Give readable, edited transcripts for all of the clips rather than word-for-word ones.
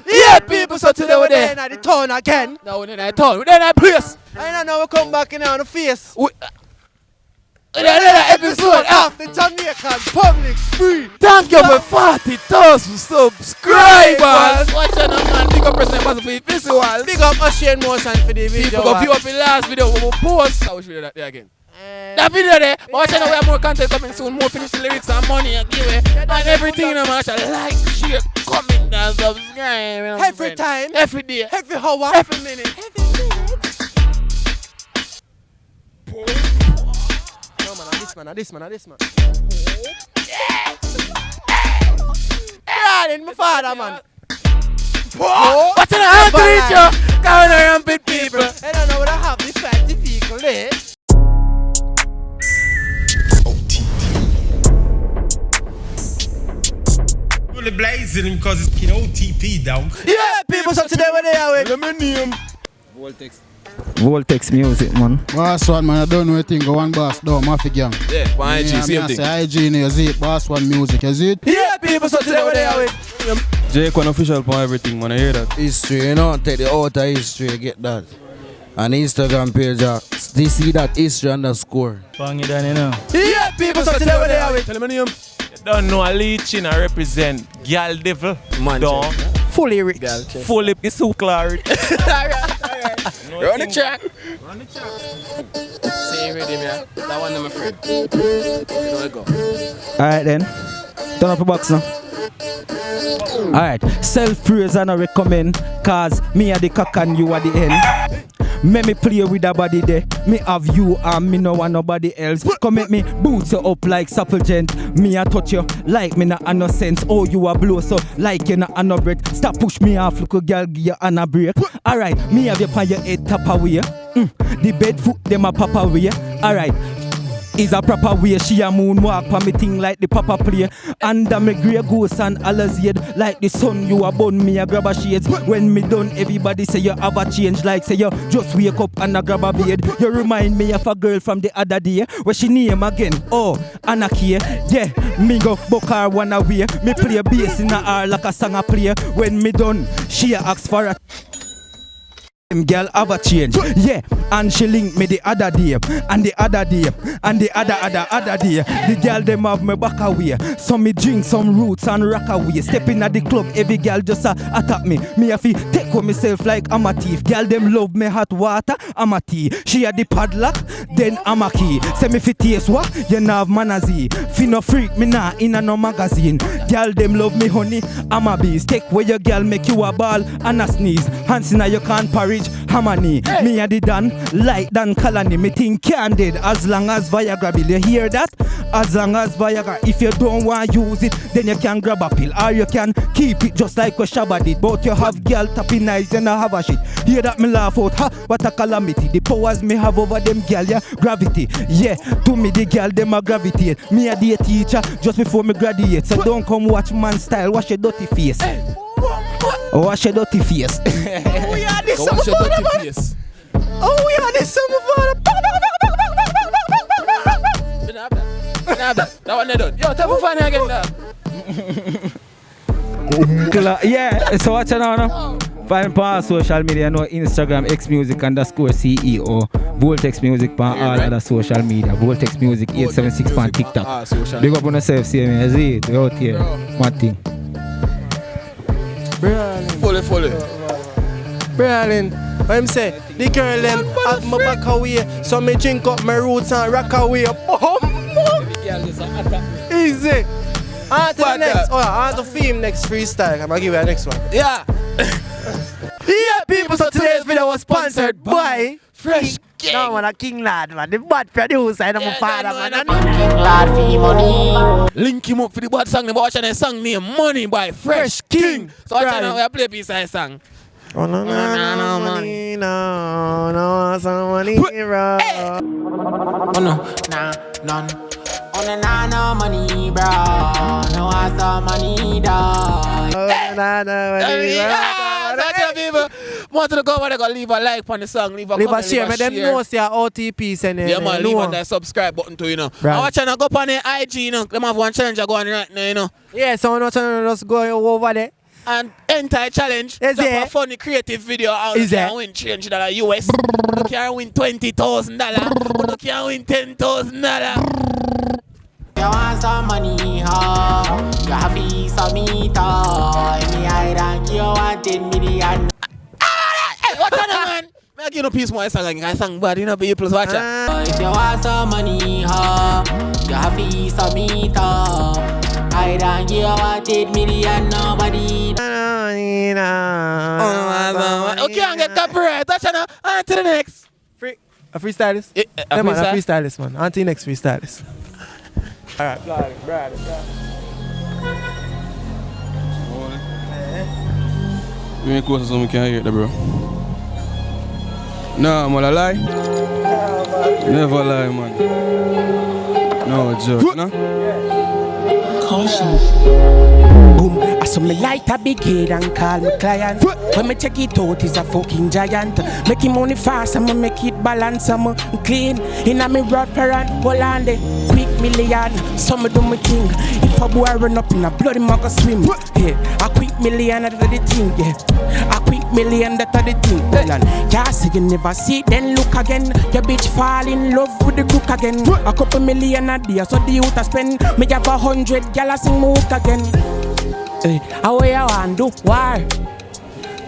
Yeah, people, so today we're there in the town again. No, we're in that town. We're in that place. I don't know, we come back in on the face. We're in another episode of the Jamaican Public Free. Thank you for 40,000 subscribers. Watch out, man. Big up Pr3zid3nt Bazzle for the visuals. Big up Oshane Motionz for the video. People go view up the last video we will post. I wish we did that there again. That video there, but watch out, we have more content coming soon. More finished lyrics and money and giveaway and everything. You know, man. Like, share, comment, and subscribe. Every time, every day, every hour, every minute. No man, this man. Yeah, in my father, man. What's in the hand to reach you? Going around with people. I don't know what I have the fatty people there. Really blazing him because it's OTP down. Yeah, people, so today we're there with Aluminium. Voltex music, man. Boss one, man, I don't know anything. Go one boss, no, Mafia gang. Yeah, one IG, same thing. I say IG in your zit, boss one music, is it? Yeah, people, so today we're there with Jake one official on everything, man. I hear that. History, you know, take the outer history, get that. And Instagram page, they see that history underscore. Bang it down, you know. Yeah, people, so today we're there with Aluminium. Don't know a leeching and represent Gal Devil. Man, Don't. fully rich. Fully is so clarity. Run the track. Say ready, man. That one, my friend. You know, go. Alright then. Turn up the box now. Alright. Self-praise and I recommend. Cause me are the cock and you are the hen. Make me play with a body there. Me have you and me no want nobody else. Come make me boots you up like STREET. Me a touch you like me not a no sense. Oh, you a blow so like you not a no breath. Stop push me off, look a girl give you an a break. Alright, me have you on your head top away. The bed foot them a pop away. Alright. Is a proper way, she a moonwalk pa me thing like the papa play. Under me grey goose and alazade. Like the sun you a bun me a grab a shades. When me done everybody say you have a change. Like say you just wake up and a grab a blade. You remind me of a girl from the other day. Where she name again, oh Anaki. Yeah, me go book her one away. Me play bass in her like a song a play. When me done, she ask for a girl have a change, yeah, and she link me the other day, and the other day, and the other day. The girl them have me back away, so me drink some roots and rock away. Stepping at the club, every girl just attack me. Me have to take on myself like I'm a thief. Girl them love me hot water, I'm a tea. She had the padlock, then I'm a key. Say me fi taste what, you know have manazi. Fi no freak, me nah in a no magazine. Girl them love me honey, I'm a beast. Take where your girl make you a ball and a sneeze. Hands inna you can't parry. Hamani, hey. Me a the Dan, like Dan Kalani. Me think candid as long as Viagra bill. You hear that? As long as Viagra. If you don't want to use it, then you can grab a pill. Or you can keep it just like what Shabba did. But you have girl tapping eyes and I have a shit. Hear that me laugh out, ha, what a calamity. The powers me have over them girl, yeah, gravity. Yeah, to me the girl them a gravitate. Me a the teacher just before me graduate. So don't come watch man style, wash your dirty face. Hey. Wash your dirty face. Oh, we are this summer face. Oh, we are this summer That one they done. Yo, tell me funny again now. Yeah, so watch it now. Find me on social media, no Instagram, xmusic_CEO. Voltex Music on all other social media. Voltex Music 876 on TikTok. Big up on yourself, see me. Is it? We out here. One thing. Fully. Brian, what I'm say? The girl them have my back away, so me drink up my roots and rock away. Easy. On to the next. On to film next freestyle. I'm gonna give you the next one. Yeah. Yeah, people. So today's video was sponsored by Fresh King. No man, a King Lad, man. The bad producer and my father, man. King Lad for the money. Link him up for the bad song. The watch and the song name Money by Fresh King. So watch out now, we play a piece of the song. Oh no, money, no, some money, bro. Oh no, nah, none. Oh no, money, bro. No, I saw money, dog. Oh no, people. Want to go over there, go leave a like on the song, leave a comment, share. But them know say OTP send it. Yeah, man, leave on that subscribe button too, you know. Right. I watch and go up on the IG, you know. Them have one challenge going right now, you know. Yeah, so I'm not trying to just go over there. and enter challenge. Is Drop it? a funny creative video out. Is You it? can win $300 US. You can win $20,000. You can win $10,000. You want some money, huh? You have to some meat, me I don't give you 1 million. Hey, what kind of man? Make you no peace more song again. I sang bad, you know, people watch it. If you want some money, huh? You have to some meat, I don't give you 1 million, nobody. Okay, can't get copyright. Touch on on to the next. A freestylist? A Man, a freestyle? freestylist, man. On to the next freestylist. Alright, brother. We ain't close so we can't hear that, bro. Nah, I'm gonna lie. Never lie, man. No joke, no? Boom, I saw me light a big head and call me client. When me check it out, he's a fucking giant. Making money fast, I'ma make it balance, I'ma clean. In a me rapper and hold on the quick million. Some do me thing. If a boy run up in a bloody mug or swim, yeah. A quick million, that's the thing, yeah. A quick million, that's the thing. Can't say you never see, then look again. Your bitch fall in love with the cook again. A couple million a day, so the youth a spend. Me have 100 gal sing me hook again. Hey, how you want do war?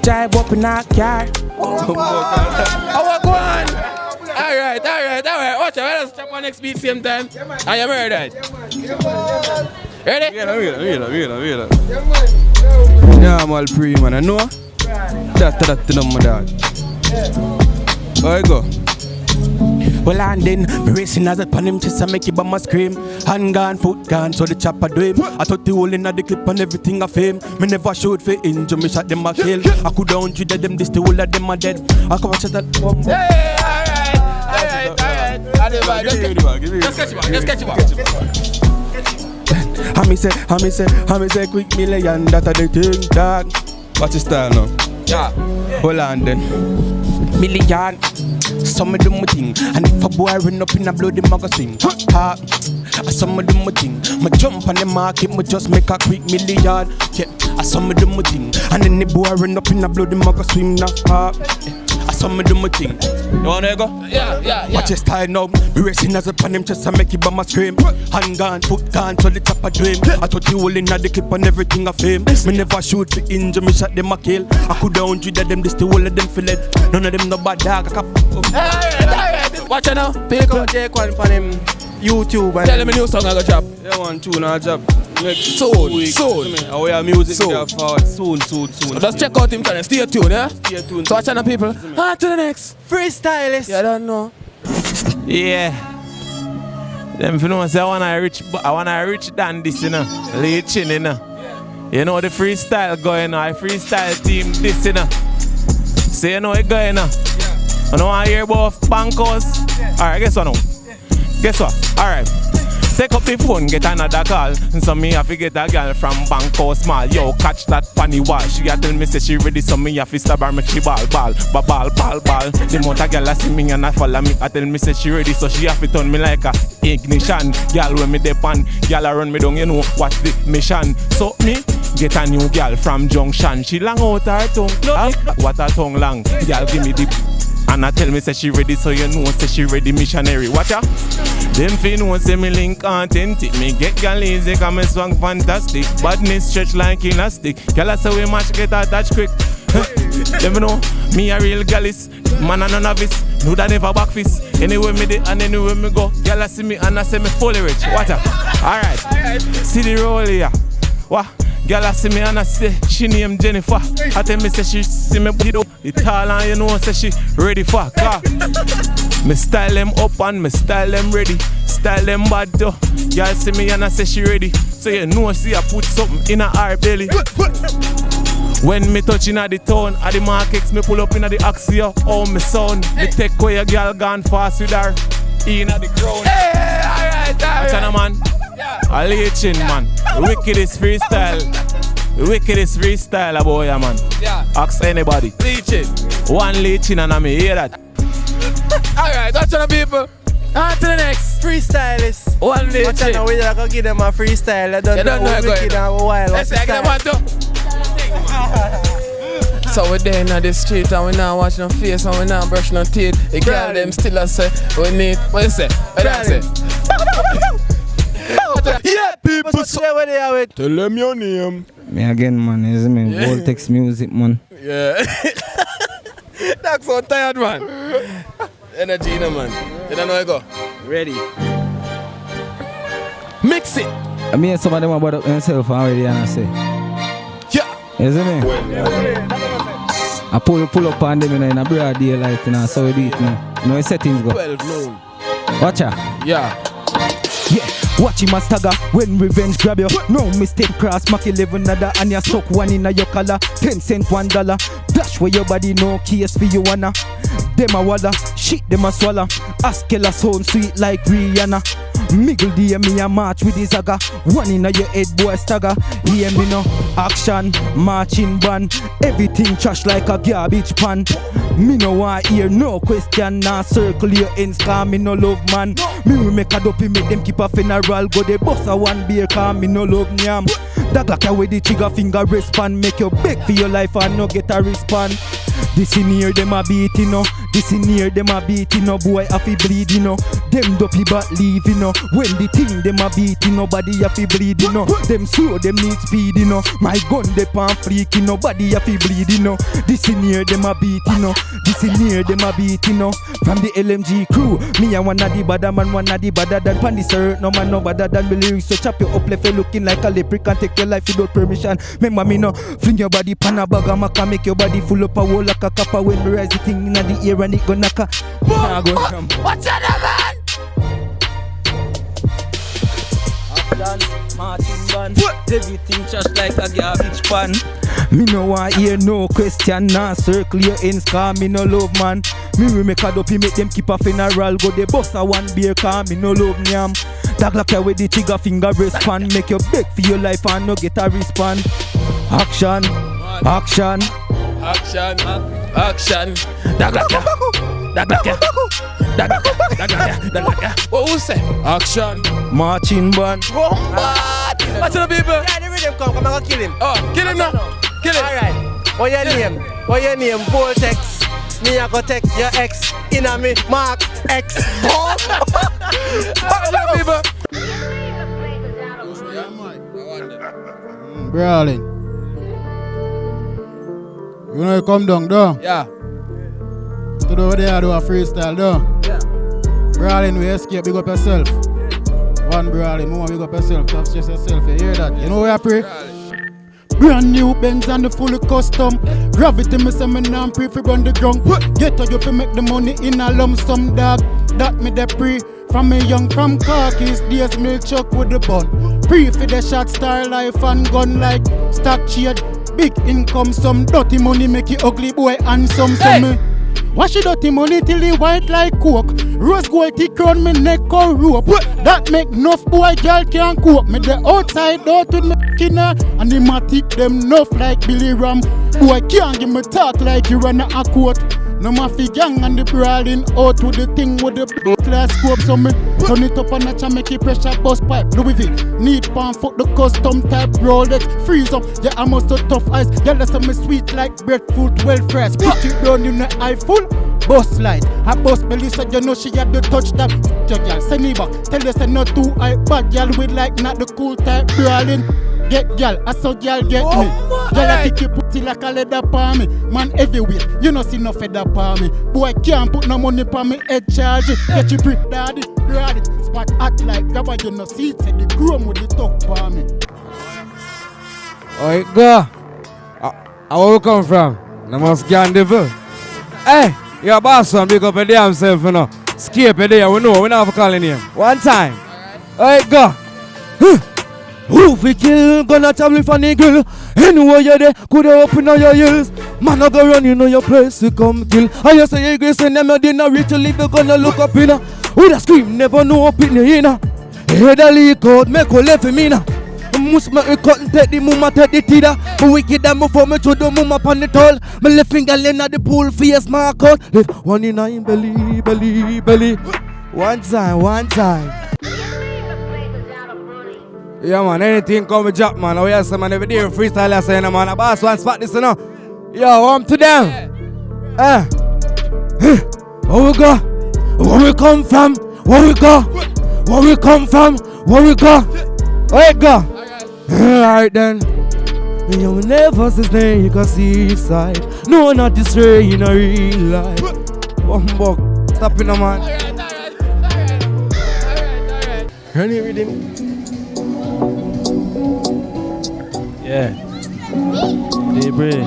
Drive up in a car. How go on? Alright. Watch out, let's jump on next beat same time. I am ready. Ready? Wait. Yeah, I'm all pre, man. I know. That no, my dad. Where you go? Well, and then me racing as a pan him chest and make it bummer scream. Hand gone, foot gone, so the chopper do him. I thought the hole in the clip and everything I fame. Me never showed for injure, me shot them a kill. I could down you them, this the whole of them are dead. I come and shut that bomb. Hey, alright. Just catch it back. I me say quick million, that a the thing, dog. What's your style now? Yeah. Hold on then. Million, some of them my thing. And if a boy run up in a bloody magazine, some of them my thing. Me jump on the market, me just make a quick million. Yeah, some of them my thing. And then the boy run up in a bloody magazine, some of them my thing. You wanna go? Yeah. Watch your style now. Me racing as a pan him chest and make it bummer scream. Hand gone, foot gone, so the chopper dream. I thought the hole in the clip and everything I fame. Me never shoot for injure, me shot them a kill. I could down 100 of them, this the whole of them feel it. None of them no bad dog. Alright. Watch out now. People. Take one for him YouTube and Tell them a new song I go drop. Yeah, one tune I drop. Soon. Our way of music Soon. forward. Soon. Just check out him channel. Stay tuned, yeah? Stay tuned. So watch out now, people. On to the next. freestylist. You don't know. Yeah. Them if you know say I wanna rich than this, you know. Leeching, you know. You know the freestyle going on, freestyle team this, you know. So you know it going on. I don't want to hear about bankers. Alright, guess what now? Guess what? Alright. Take up the phone, get another call. And so me have to get a girl from Bangkok small. Yo, catch that funny wall. She a tell me say she ready, so me have to stab her, make she ball. The amount of girl a see me and I follow me. I tell me say she ready, so she have to turn me like a ignition. Girl when me depend, girl a run me down, you know what's the mission. So me get a new girl from Junction. She long out her tongue. What her tongue long? Girl give me the. And I tell me say she ready, so you know say she ready missionary. Watch out. Them fi know say me link authentic. Me get gal easy cause me swag fantastic. Badness stretch like elastic. Gal I say we match get attached quick. Them know me a real galis. Man and a novice. Know that never back fist. Anywhere me dey and anywhere me go. Gal I see me and I say me fully rich. Watch out. Alright. See the roll here. What? Girl I see me and I say she named Jennifer. I tell me say she see me put it up. The tall and you know say she ready for car. Me style them up and me style them ready. Style them bad though. Girl see me and I say she ready. So you know see I put something in her belly. When me touch inna the town, at the markets me pull up inna the Axia. Oh me son, me take away a girl gone fast with her. Inna the crown. Hey, alright. Watch out, man. A leeching, man. Wickedest freestyle. Wickedest freestyle, boy, man. Yeah. Ask anybody. Leeching. One leeching and I me hear that. Alright, watch out, people. On to the next. Freestylist. One leeching. Watch out now, we just gonna give them a freestyle. I don't know it wicked going. and wild. Let's say I get them one too. So we there in the street and we now wash no face and we now brush no teeth. The girl them still a say we need. What you say? What you say? Yeah, people say where they are with. Tell them your name. Me again, man. Is me Voltex music, man. Yeah. That's so tired, man. Energy, man. You don't know where I go. Ready. Mix it. I mean, some of them about up themselves already, and I say. Yeah. Isn't it? I pull up on them in a broad daylight, so we do it now. You know how settings go. 12 noon. Watch out. Yeah. Yeah. Watch him a stagger when revenge grab you. No mistake cross, Mac 11 nada, and you stuck one in your collar. 10 cent $1. Dash where your body no case for you wanna. Them a walla, shit them a swallow. Askella sound sweet like Rihanna. Miggle DM me a march with his aga. One in your head boy stagger. Hear me no action, marching band. Everything trash like a garbage pan. Me no want hear no question. Nah circle your ends cause me no love man. Me will make a dopey make them keep a funeral. Go they bust a one beer cause me no love nyam. That like a way the trigger finger respond. Make you beg for your life and no get a respond. This in here them a beat, you know. This in here them a beat, you know. Boy have to bleed, you know. Them dopey but leave, you know. When the thing them a beat, you know. Body have to bleed, you know. Them slow, them need speed, you know. My gun they pan freak, you know. Body have to bleed, you know. This in here them a beat, you know. This in here them a beat, you know. From the LMG crew, me and one of the badder man, one of the badder than Pandy sir. No man no badder than the lyrics. So chop you up left you looking like a leprechaun. Take your life without permission. Remember me no. Fling your body pan a bag of maca. Make your body full up a wall like a kappa. When me rise the thing in the air and it go knock a. What's that, man? Marching band. Everything just like a garbage pan. Me no want hear no question. Nah circle your ends cause me no love man. Me will make a dopey make them keep a funeral. Go they bust a one beer cause me no love nyam. Tag like with the trigger finger respond. Make you beg for your life and no get a respond. Action. Action. Action. Action. Dag like ya. Dag like ya. Dag like ya. Dag like ya. Dag like ya. What who say? Action. Marching band. Bombard. What's the people? Yeah, the rhythm come and go kill him. Oh, kill him now. Kill him. Alright. What your name? What your name? Voltex. Me I go take your ex. Inna me Mark X. What's the people? Brawling. You know you come down, though? Yeah. To do there, do a freestyle, though? Yeah. Brawling, we escape, big up yourself. One brawling, more big up yourself, tough just yourself, you hear that? You know where I pray? Brand new Benz and the fully custom. Gravity, me say me now pray for run the ground. Get to you fi make the money in a lump sum, dog. That me the pre. From me young from khakis, days milk chuck with the bun. Pre for the shot star life and gun like stock shade. Big income, some dirty money make you ugly boy handsome. So me wash your dirty money till it white like coke. Rose gold tick round me neck or rope. That make enough boy girl can't cope. Me the outside out with me kinna and the matic them enough like Billy Ram. Boy can't give me talk like you run a quote. No mafi gang and the brawling out with the thing with the class scope. So me turn it up a notch and make it pressure bust pipe. Louis V, need pan foot the custom type Rolex. Freeze up, yeah I must have tough eyes. Y'all listen me sweet like breadfruit, well fresh. Put it down in the eye full, bust light. I bust belly so you know she had the touch that. Your girl send me back, tell you say not too high. Bad y'all with like not the cool type brawling. Get y'all, I saw y'all get me. Y'all I kick your pussy like a leather palm me. Man everywhere, you know see no feather palm me. Boy can't put no money palm me head charge it. Get you brick daddy, grab it. Spot act like grabber you no see it. Say the chrome with the top palm me. Alright go. Where we come from? No must scan devil. Hey, your boss one big up a damn self you know. Escape a day, we know, we not have calling him. One time. Alright go. Who fi kill, gonna travel for the grill. Anywhere you there, could you open on your ears. Man, I go run, you know your place to come kill. And you say you grace and them you didn't reach to leave, you gonna look up in her. Who da scream, never know up in the inner. Head a leak out, make a left for me now. Must make me cut and take the mama, take the tida. But wicked and before me to the mama upon the tall. My left finger laying at the pool, face mark out. Lift one in a belly, belly, belly. One time, one time. Yeah, man, anything come with drop, man. Oh, yes, man, every day freestyle, I say, man, a boss one spot this, you know. Yo, warm to them. Where we go? Where we come from? Where we go? Where we come from? Where we go? Where we go? Alright then. You will never see snake, you can see his side. No, not this way in a real life. Bumbug, stop in a man. Alright. Run it with him. Yeah. Daybreak.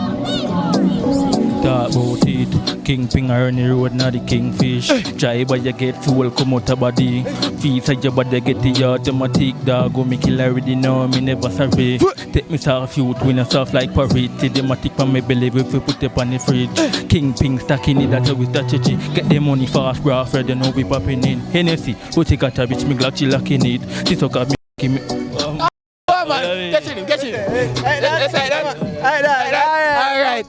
Talk about it. Kingpin on the road, not the kingfish. Try but you get fuel, come out of body. Feet like your body get the automatic dog. Go me kill already know me never sorry. Take me soft youth, win a soft like Pr3zid3nt. The matic from my belly if we put it on the fridge. Kingpin stacking it, that's how we strategy. Get the money fast, bro, Fred, you know we popping in. Hennessy, who take a bitch, me glock, she locking it. She talk at me, give me. Get in. Alright.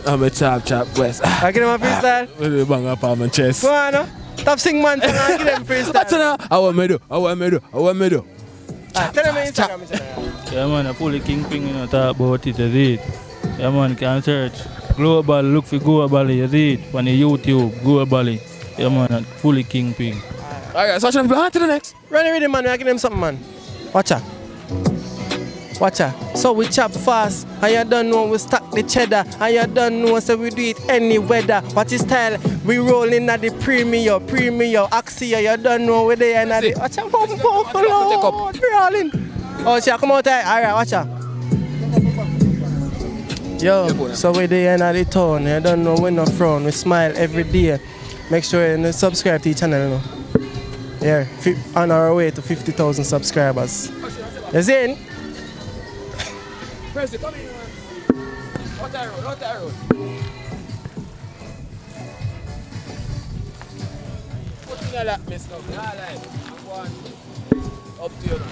I'm a chop west. I get him a freestyle. Bang up on my chest. Go on, no? Stop sing man, so I get him freestyle. What's up? I want me do. Tell him Instagram. Yeah man, I pull the Kingpin, you know, talk about it, you see it. Yeah man, can search. Global, look for Global, you see it. On the YouTube, Global. Yeah man, fully Kingpin. Alright, so on to the next. Run it with him, man. I get him something, man. Watch out. So we chop fast, and you don't know we stack the cheddar, and you don't know so we do it any weather. What is style? We rolling at the premium, Axia, you don't know where they are at the... Watch out, Lord, rolling. Oh, she come out there. Alright, watch out. Yo, so we there at the town, you don't know we're not from, we smile every day. Make sure you subscribe to the channel, you know. Yeah, on our way to 50,000 subscribers. You see it? Pr3zid, come in, man. Out that road. Put in a lap, miss now. Up to you now.